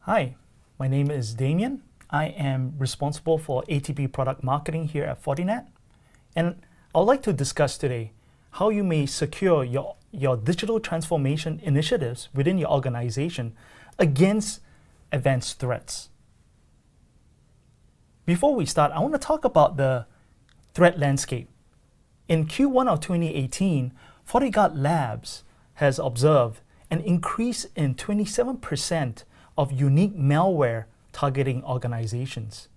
Hi, my name is Damien. I am responsible for ATP product marketing here at Fortinet. And I'd like to discuss today how you may secure your digital transformation initiatives within your organization against advanced threats. Before we start, I want to talk about the threat landscape. In Q1 of 2018, FortiGuard Labs has observed an increase in 27% of unique malware targeting organizations.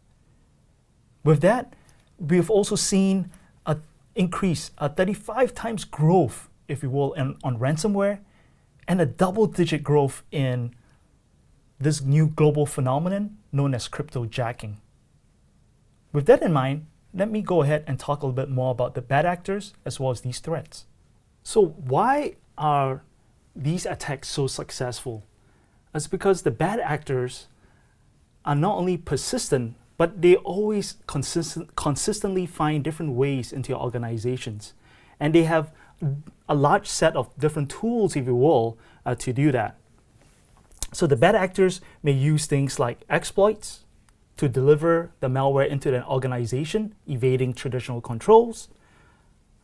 With that, we've also seen an increase, a 35 times growth, if you will, on ransomware, and a double-digit growth in this new global phenomenon known as cryptojacking. With that in mind, let me go ahead and talk a little bit more about the bad actors as well as these threats. So why are these attacks so successful? It's because the bad actors are not only persistent, but they always consistently find different ways into your organizations. And they have a large set of different tools, if you will, to do that. So the bad actors may use things like exploits to deliver the malware into an organization, evading traditional controls,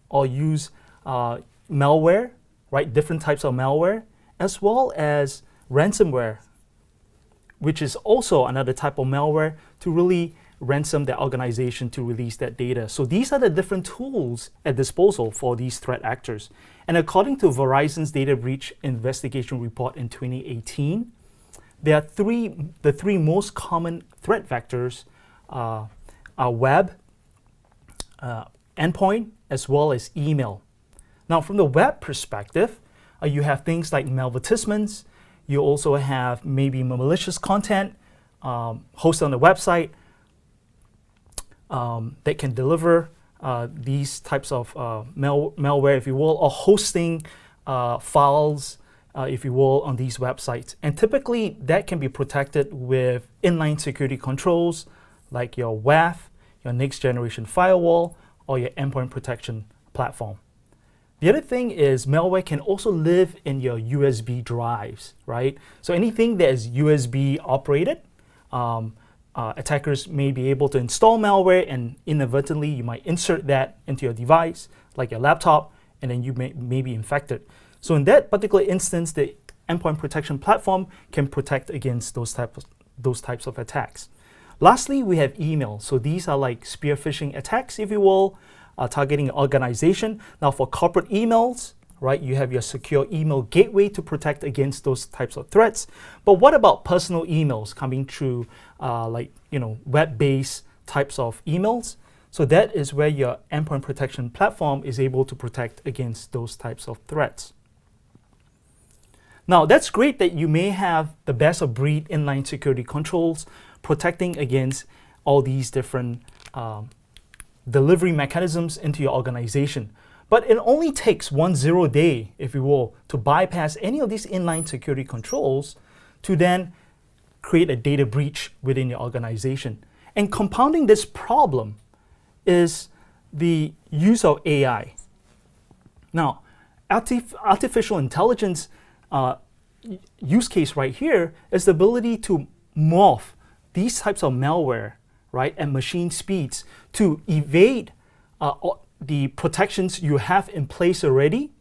or use malware, right? Different types of malware, as well as ransomware, which is also another type of malware to really ransom the organization to release that data. So these are the different tools at disposal for these threat actors. And according to Verizon's data breach investigation report in 2018, there are the three most common threat vectors are web, endpoint, as well as email. Now, from the web perspective, you have things like malvertisements. You also have maybe malicious content hosted on the website that can deliver these types of malware, if you will, or hosting files, if you will, on these websites. And typically, that can be protected with inline security controls like your WAF, your next generation firewall, or your endpoint protection platform. The other thing is malware can also live in your USB drives, right? So anything that is USB operated, attackers may be able to install malware, and inadvertently you might insert that into your device, like your laptop, and then you may be infected. So in that particular instance, the endpoint protection platform can protect against those types of attacks. Lastly, we have email. So these are like spear phishing attacks, if you will, targeting an organization. Now for corporate emails, right, you have your secure email gateway to protect against those types of threats. But what about personal emails coming through web-based types of emails? So that is where your endpoint protection platform is able to protect against those types of threats. Now that's great that you may have the best of breed inline security controls protecting against all these different delivery mechanisms into your organization. But it only takes 1 day, if you will, to bypass any of these inline security controls to then create a data breach within your organization. And compounding this problem is the use of AI. Now, artificial intelligence use case right here is the ability to morph these types of malware, right, at machine speeds to evade the protections you have in place already,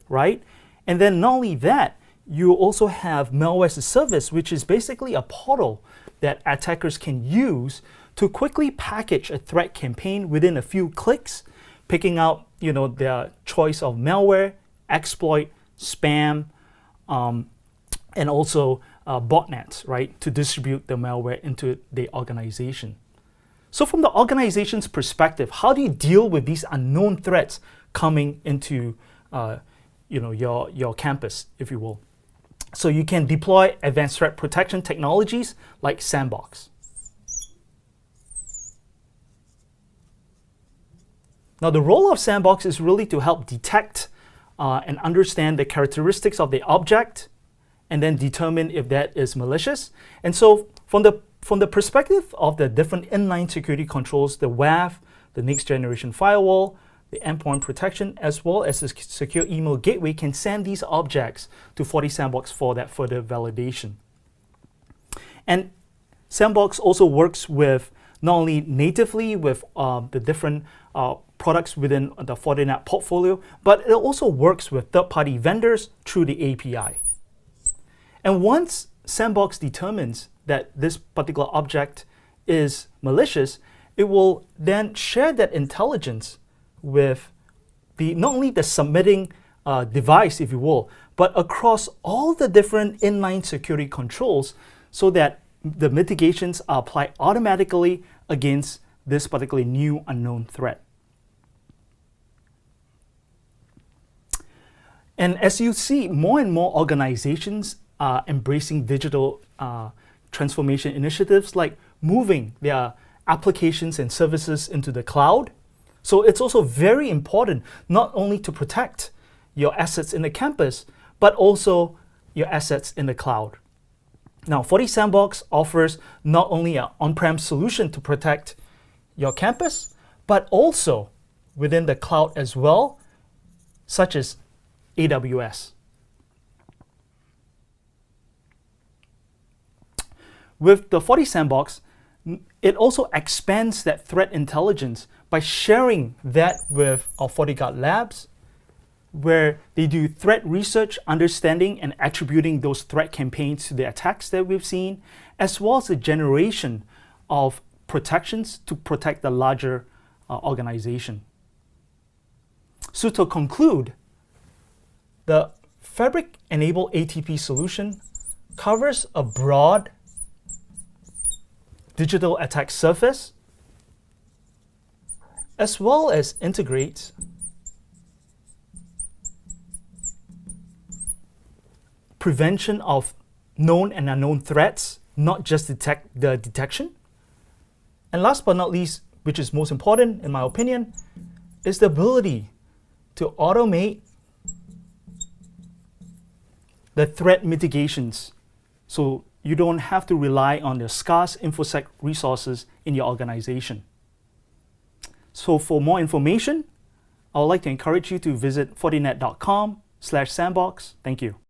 right? And then not only that, you also have Malware-as-a-Service, which is basically a portal that attackers can use to quickly package a threat campaign within a few clicks, picking out their choice of malware, exploit, spam, and also botnets, right, to distribute the malware into the organization. So from the organization's perspective, how do you deal with these unknown threats coming into your campus, if you will? So you can deploy advanced threat protection technologies like Sandbox. Now the role of Sandbox is really to help detect and understand the characteristics of the object and then determine if that is malicious. And so from the perspective of the different inline security controls, the WAF, the next generation firewall, the endpoint protection, as well as the secure email gateway can send these objects to FortiSandbox for that further validation. And Sandbox also works with not only natively with the different products within the Fortinet portfolio, but it also works with third-party vendors through the API. And once Sandbox determines that this particular object is malicious, it will then share that intelligence with not only the submitting device, if you will, but across all the different inline security controls so that the mitigations are applied automatically against this particularly new unknown threat. And as you see, more and more organizations are embracing digital transformation initiatives like moving their applications and services into the cloud. So it's also very important not only to protect your assets in the campus, but also your assets in the cloud. Now, FortiSandbox offers not only an on-prem solution to protect your campus, but also within the cloud as well, such as AWS. With the FortiSandbox, it also expands that threat intelligence by sharing that with our FortiGuard labs, where they do threat research, understanding, and attributing those threat campaigns to the attacks that we've seen, as well as the generation of protections to protect the larger organization. So to conclude, the Fabric-enabled ATP solution covers a broad digital attack surface, as well as integrates prevention of known and unknown threats, not just the detection. And last but not least, which is most important in my opinion, is the ability to automate the threat mitigations so you don't have to rely on the scarce InfoSec resources in your organization. So for more information, I would like to encourage you to visit fortinet.com/sandbox. Thank you.